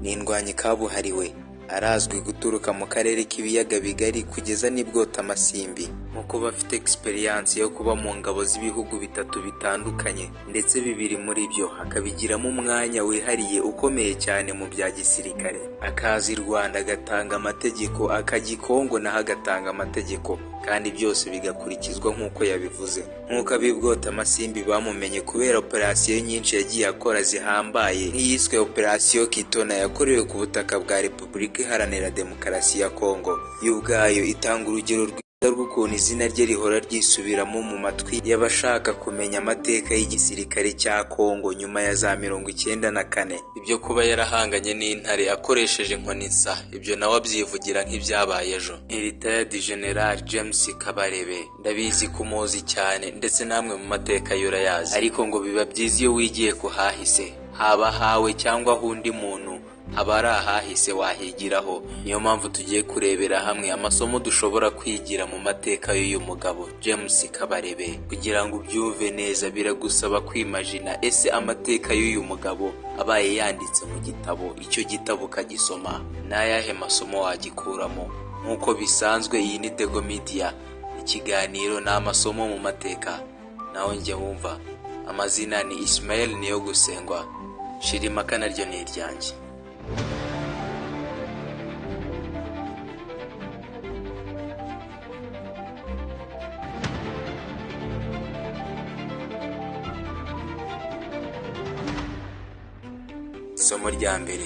ni indwanyi kabuhariwe, arazwi guturuka mu karere k'ibiyaga bigari kugeza n'ibwota amasimbi, nko kuba afite experience yo kuba mu ngabo z'ibihugu bitatu bitandukanye, ndetse bibiri muri byo akabigiramo umwanya wihariye ukomeye cyane mu bya gisirikare. Akaza i Rwanda agatanga amategeko, akajya i Kongo naho agatanga amategeko, kandi byose bigakurikizwa nk'uko yabivuze. Nk'uko ab'ibwota amasimbi bamumenye kubera operasiyo nyinshi yagiye akora zihambaye, nk'iyiswe operasiyo Kitona yakorewe ku butaka bwa Repubulika Iharanira Demokarasi ya Kongo. Yo ubwayo itanga urugero rw'ukuntu izina rye rihora ryisubiramo mu matwi y'abashaka kumenya amateka y'igisirikare cya Kongo nyuma ya za 1994. Ibyo kuba yarahanganye n'intare akoresheje inkoni nsa, ibyo nawe abyivugira nk'ibyabaye ejo. Retired General James Kabarebe, ndabizi ko umuzi cyane ndetse namwe mu mateka y'urayazi, ariko ngo biba byiza iyo wigiye ku hahise, haba hawe cyangwa undi muntu, haba ari ahahise wahigiraho. Niyo mpamvu tugiye kurebera hamwe amasomo dushobora kwigira mu mateka y'uyu mugabo James Kabarebe. Kugira ngo ubyumve neza biragusaba kwimagina, ese amateka y'uyu mugabo abaye yanditse mu gitabo, icyo gitabo ukagisoma, n'ayahe masomo wagikuramo? Nk'uko bisanzwe iyi ni Tego Media, ikiganiro n'amasomo mu mateka. Naho njye wumva, amazina ni Ismael Niyogusengwa, Shirimaka naryo ni iryanjye. Isomo rya mbere: